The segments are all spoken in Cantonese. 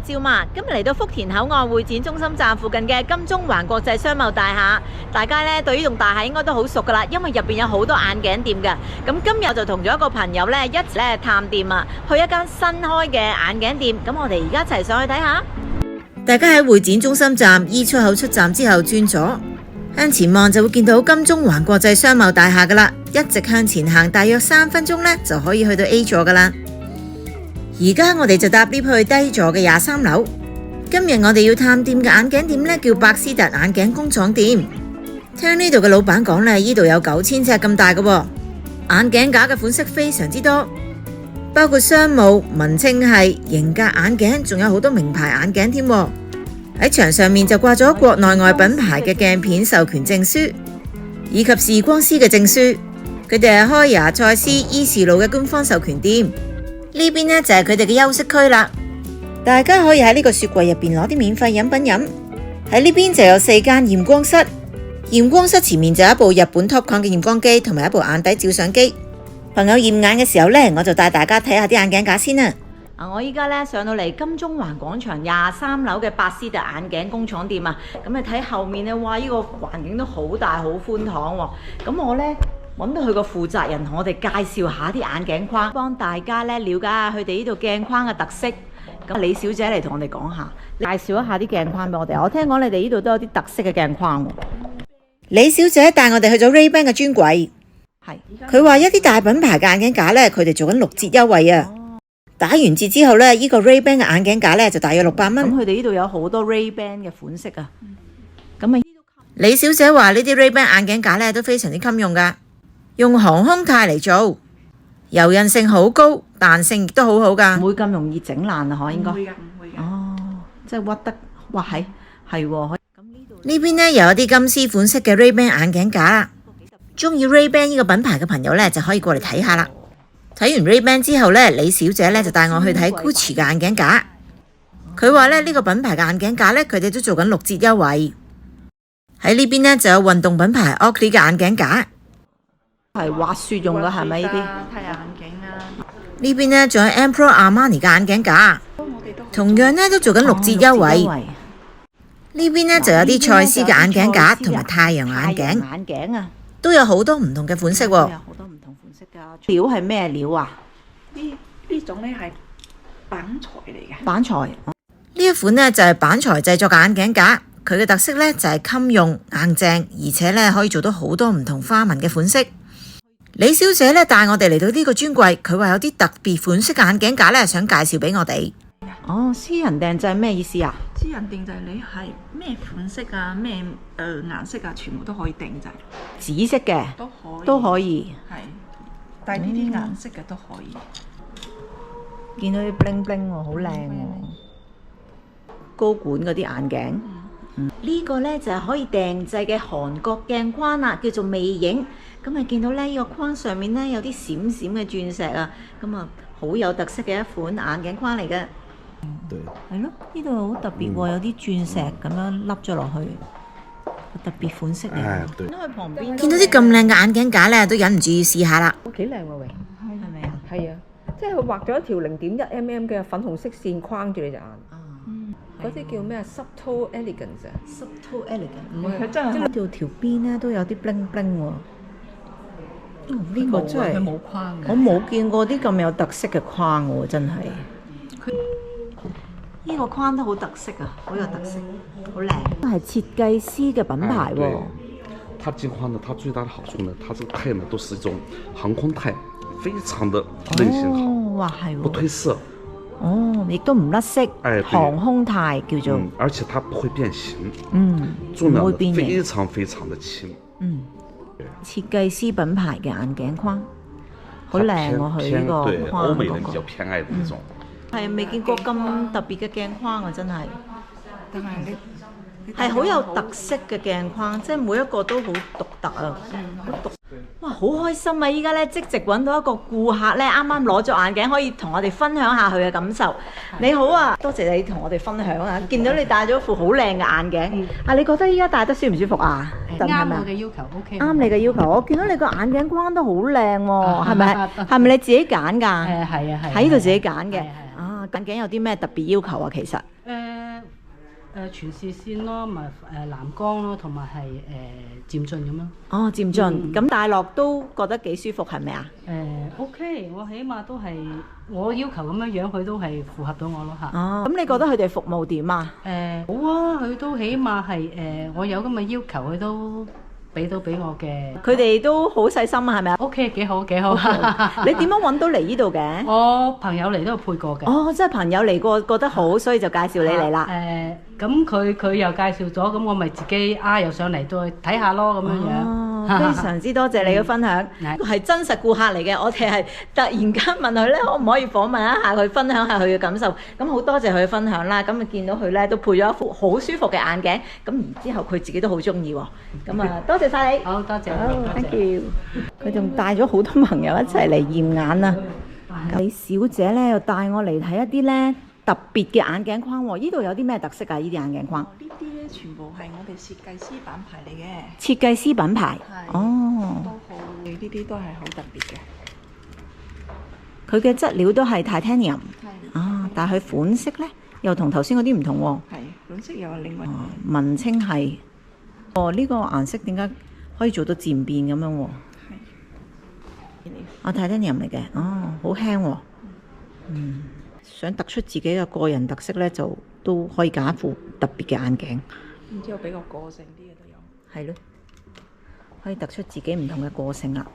趙媽，今日嚟到福田口岸會展中心站附近嘅金鐘環國際商貿大廈，大家咧對呢棟大廈應該都好熟噶啦，因為入邊有好多眼鏡店嘅。咁今日我就同咗一個朋友咧一齊咧探店啊，去一間新開嘅眼鏡店。咁我哋而家一齊上去睇下。大家喺會展中心站 E 出口出站之後轉左，向前望就會見到金鐘環國際商貿大廈噶啦，一直向前行大約3分鐘咧就可以去到 A 座噶啦。而家我哋就搭 lift 去低座嘅23樓。今日我哋要探店嘅眼鏡店咧叫百思達眼鏡工廠店。聽呢度嘅老闆講咧，呢度有9000尺咁大嘅喎，眼鏡架嘅款式非常之多，包括商務、文青系、型格眼鏡，仲有好多名牌眼鏡添。喺牆上面就掛咗國內外品牌嘅鏡片授權證書，以及視光師嘅證書。佢哋係開牙賽斯伊士路嘅官方授權店。呢邊呢就係佢哋嘅休息區啦，大家可以喺呢個雪櫃入邊攞啲免費飲品飲。喺呢邊就有4間驗光室，驗光室前面就有一部日本 Topcon 嘅驗光機，同埋一部眼底照相機。朋友驗眼嘅時候呢，我就帶大家睇下啲眼鏡架先啦。我依家呢上到嚟金鐘環廣場23樓嘅百思達眼鏡工廠店啊，咁你睇後面呢，哇！呢個環境都好大好寬敞喎。咁我呢揾到佢個負責人同我哋介紹下啲眼鏡框，幫大家咧了解下佢哋呢度鏡框嘅特色。咁李小姐嚟同我哋講下，介紹一下啲鏡框俾我哋。我聽講你哋呢度都有啲特色嘅鏡框喎。李小姐帶我哋去咗 Ray-Ban 嘅專櫃，佢話一啲大品牌嘅眼鏡架咧，佢哋做緊6折優惠啊！打完折之後咧，呢個 Ray-Ban 嘅眼鏡架咧就大約600蚊。咁佢哋呢度有好多 Ray-Ban 嘅款式啊。咁啊，李小姐話呢啲 Ray-Ban 眼鏡架咧都非常之襟用噶。用航空鈦嚟做，柔韌性好高，彈性亦都好好噶，唔會咁容易整爛啊！可應該唔會㗎，唔會㗎。哦，即係屈得，哇係喎。呢邊呢又有啲金絲款式嘅 Ray-Ban 眼鏡架啦，中意 Ray-Ban 呢個品牌嘅朋友呢就可以過嚟睇下啦。睇完 Ray-Ban 之後呢，李小姐呢就帶我去睇 Gucci 嘅眼鏡架。佢話呢個品牌嘅眼鏡架呢，佢哋都做緊6折優惠。喺呢邊呢就有運動品牌 Oakley 嘅眼鏡架。係滑雪用嘅係咪呢啲？太陽眼鏡啊！呢邊呢仲有 Emperor Armani 嘅眼鏡架，同樣呢都做緊6折優惠。呢邊呢就有啲賽斯嘅眼鏡架同埋太陽眼鏡啊，都有好多唔同嘅款式喎。有好多唔同款式噶。料係咩料啊？呢種呢係板材嚟嘅。板材呢一款呢就係板材製作嘅眼鏡架，佢嘅特色呢就係襟用、硬淨，而且呢可以做到好多唔同花紋嘅款式。李小姐咧帶我哋嚟到呢個專櫃，佢話有啲特別款式嘅眼鏡架咧，想介紹俾我哋。哦，私人訂製係咩意思啊？私人訂製你係咩款式啊，咩顏色啊，全部都可以訂製。紫色嘅都可以。係，但係呢啲顏色嘅都可以。見到啲 bling bling 喎，好靚喎。高管嗰啲眼鏡。呢個呢就係可以訂製嘅韓國鏡框啦，叫做魅影。咁啊，見到呢個框上面呢有啲閃閃嘅鑽石啊，咁啊好有特色嘅一款眼鏡框嚟嘅。對，係咯，呢度好特別喎，有啲鑽石咁樣凹咗落去，特別款式嚟。對。去旁邊見到啲咁靚嘅眼鏡架呢，都忍唔住要試下啦。幾靚喎，榮，係咪啊？係啊，即係佢畫咗一條0.1mm 嘅粉紅色線框住你隻眼。嗰啲叫咩 subtle elegance 啊 ？subtle elegance。唔係，佢真係呢度條邊呢都有啲 bling bling 喎。呢個真係，佢冇框嘅。我冇見過啲咁有特色嘅框喎，真係。呢個框都好特色啊，好有特色，好靚。係設計師嘅品牌喎。它鏡框呢，它最大的好處呢，它這個鈦呢都是一種航空鈦，非常的韌性好，哇係喎，不褪色。哦，亦都唔甩色。航空鈦叫做。而且它不會變形。重量非常非常的輕。設計師品牌嘅眼鏡框，好靚喎！佢呢個框歐美人比較偏愛的一種。係未見過咁特別嘅鏡框啊！真係，但係你係好有特色嘅鏡框，即係每一個都好獨特啊！好獨，哇！好開心啊！依家咧即席揾到一個顧客咧，啱啱攞咗眼鏡，可以同我哋分享下佢嘅感受。你好啊，多謝你同我哋分享啊！見到你戴咗副好靚嘅眼鏡，啊，你覺得依家戴得舒唔舒服啊？啱我嘅要求 OK。啱你嘅要求，我見到你個眼鏡框都好靚喎，係咪？係咪你自己揀㗎？係啊係啊。喺呢度自己揀嘅。啊，眼鏡有啲咩特別要求啊？其實全視線咯，咪藍光咯，同埋係漸進咁咯。哦，漸進，咁戴落都覺得幾舒服，係咪啊？OK，我起碼都係我要求咁樣樣，佢都係符合到我咯嚇。哦，咁你覺得佢哋服務點啊？好啊，佢都起碼係我有咁嘅要求，佢都俾我嘅。佢哋都好細心啊，係咪啊？ OK， 幾好幾好。你點樣揾到嚟呢度嘅？我朋友嚟都有配過嘅。哦，即係朋友嚟過覺得好，所以就介紹你嚟啦。咁佢又介紹咗，咁我咪自己又上嚟再睇下咯，咁樣樣。哦，非常之多謝你嘅分享，係真實顧客嚟嘅。我哋係突然間問佢咧，可唔可以訪問一下佢，分享下佢嘅感受。咁好多謝佢嘅分享啦。咁啊見到佢咧都配咗一副好舒服嘅眼鏡，咁然之後佢自己都好中意喎。咁啊多謝晒你。好多謝。好 ，thank you。佢仲帶咗好多朋友一齊嚟驗眼啊！李小姐咧又帶我嚟睇一啲咧特別嘅眼鏡框喎。呢度有啲咩特色啊？呢啲眼鏡框？呢啲咧全部係我哋設計師品牌嚟嘅。設計師品牌。係。哦。都好，呢啲都係好特別嘅。佢嘅質料都係 titanium。係。啊，但係佢款式咧又同頭先嗰啲唔同喎。係，款式又另外。文青係。哦，呢個顏色點解可以做到漸變咁樣喎？啊，titanium嚟嘅，哦，好輕喎。想突出自己嘅個人特色咧，就都可以揀一副特別嘅眼鏡。然之後比較個性啲嘅都有。係咯，可以突出自己唔同嘅個性啦。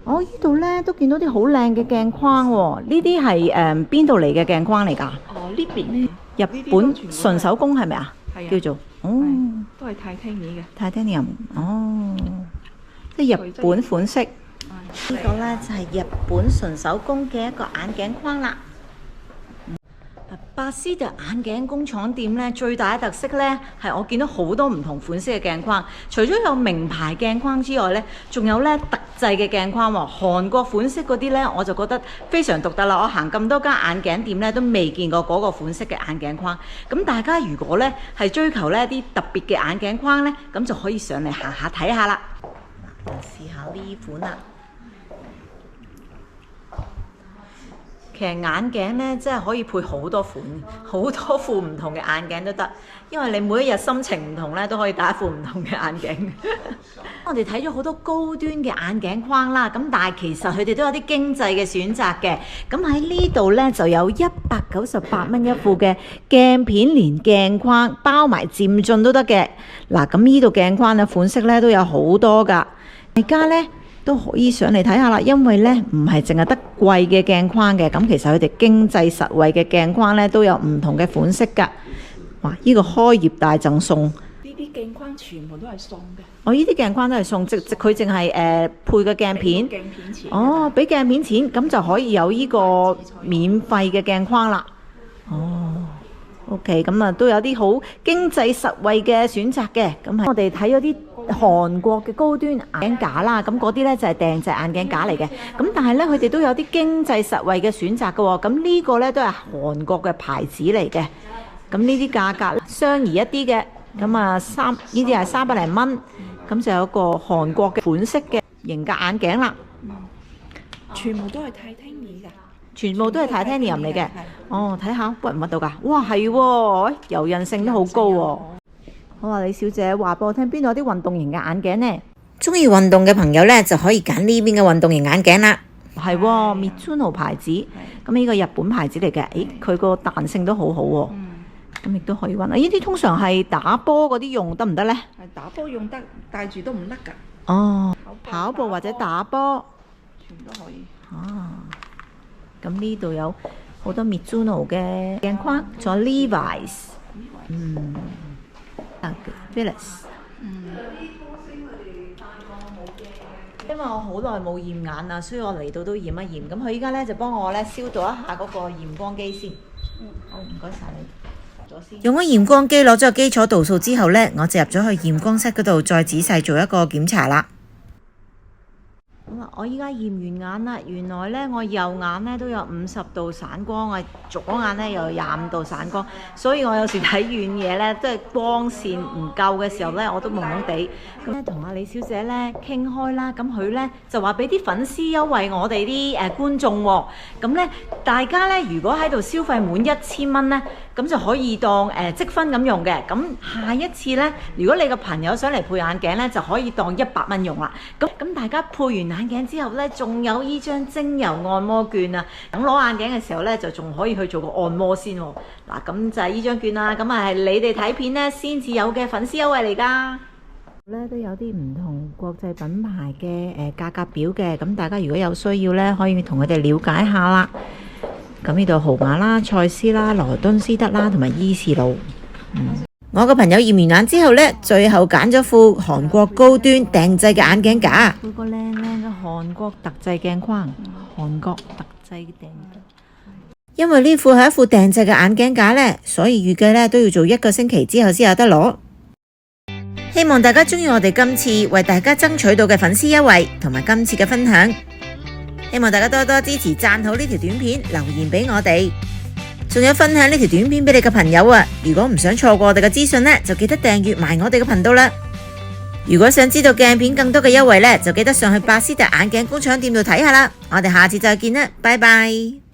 我呢度咧都見到啲好靚嘅鏡框喎，呢啲係邊度嚟嘅鏡框嚟㗎？哦，呢邊咧，日本純手工係咪啊？係啊。叫做哦，都係titanium 嘅。titanium 哦，即係日本款式。呢個呢就係日本純手工嘅一個眼鏡框啦。百思特眼鏡工廠店呢，最大嘅特色呢係我見到好多唔同款式嘅鏡框，除咗有名牌鏡框之外呢，仲有呢特製嘅鏡框喎。韓國款式嗰啲呢，我就覺得非常獨特啦。我行咁多間眼鏡店呢，都未見過嗰個款式嘅眼鏡框。咁大家如果呢係追求呢啲特別嘅眼鏡框呢，咁就可以上嚟行下睇下啦。試下呢款啦。其實眼鏡咧，真係可以配好多款，好多副唔同嘅眼鏡都得。因為你每一日心情唔同咧，都可以戴一副唔同嘅眼鏡。我哋睇咗好多高端嘅眼鏡框啦，咁但係其實佢哋都有啲經濟嘅選擇嘅。咁喺呢度咧就有198蚊一副嘅鏡片連鏡框，包埋漸進都得嘅。嗱，咁呢度鏡框嘅款式咧都有好多㗎，大家咧都可以上嚟睇下啦，因為咧唔係淨係得貴嘅鏡框嘅，咁其實佢哋經濟實惠嘅鏡框咧都有唔同嘅款式㗎。哇！呢個開業大贈送，呢啲鏡框全部都係送嘅。哦，呢啲鏡框都係送，佢淨係配個鏡片。鏡片錢。哦，俾鏡片錢，咁就可以有呢個免費嘅鏡框啦。哦。OK， 咁啊都有啲好經濟實惠嘅選擇嘅。咁我哋睇咗啲韓國嘅高端眼鏡架啦，咁嗰啲咧就係訂製眼鏡架嚟嘅。咁但係咧佢哋都有啲經濟實惠嘅選擇嘅喎。咁呢個咧都係韓國嘅牌子嚟嘅。咁呢啲價格相宜一啲嘅，咁啊呢啲係300零蚊。咁就有個韓國嘅款式嘅型格眼鏡啦。全部都係titanium㗎。全部都係 titanium 嚟嘅。哦，睇下屈唔屈到㗎？哇，係喎，柔韌性都好高喎。好啊，李小姐話俾我聽，邊度有啲運動型嘅眼鏡呢？中意運動嘅朋友呢，就可以揀呢邊嘅運動型眼鏡啦。係喎，Mizuno 牌子，咁呢個日本牌子嚟嘅。誒，佢個彈性都好好喎。咁亦都可以運。呢啲通常係打波嗰啲用得唔得呢？係打波用得，戴住都唔得㗎。哦，跑步或者打波，全都可以。哦。咁呢度有好多 Mizuno 嘅鏡框，仲有 Levi's， Philips。因為我好耐冇驗眼啦，所以我嚟到都驗一驗。咁佢依家咧就幫我咧消毒一下嗰個驗光機先。好，唔該晒你。用咗驗光機攞咗個基礎度數之後呢，我就入咗去驗光室嗰度再仔細做一個檢查啦。咁啊，我依家驗完眼啦，原來咧我右眼咧都有50度散光啊，左眼咧又有25度散光，所以我有時睇遠嘢咧，即係光線唔夠嘅時候咧，我都朦朦地。咁咧同阿李小姐咧傾開啦，咁佢咧就話俾啲粉絲優惠我哋啲觀眾喎。咁咧大家咧如果喺度消費滿1000蚊咧，咁就可以當積分咁用嘅。咁下一次呢，如果你個朋友想嚟配眼鏡呢，就可以當100蚊用啦。咁大家配完眼鏡之後呢，仲有依張精油按摩券啊。等攞眼鏡嘅時候呢，就仲可以去做個按摩先喎。嗱，咁就係依張券啦。咁係你哋睇片呢先至有嘅粉絲優惠嚟㗎。咧都有啲唔同國際品牌嘅價格表嘅，咁大家如果有需要咧，可以同佢哋了解下啦。咁呢度豪雅啦、蔡司啦、羅敦斯德啦同埋伊士路。我個朋友驗完眼之後咧，最後揀咗副韓國高端訂製嘅眼鏡架，配個靚靚嘅韓國特製鏡框，韓國特製訂。因為呢副係一副訂製嘅眼鏡架咧，所以預計咧都要做1個星期之後先有得攞。希望大家鍾意我哋今次為大家爭取到嘅粉絲優惠同埋今次嘅分享，希望大家多多支持，讚好呢條短片，留言俾我哋，仲有分享呢條短片俾你嘅朋友啊！如果唔想錯過我哋嘅資訊呢，就記得訂閱埋我哋嘅頻道啦。如果想知道鏡片更多嘅優惠呢，就記得上去百思達眼鏡工廠店度睇下啦。我哋下次再見啦，拜拜。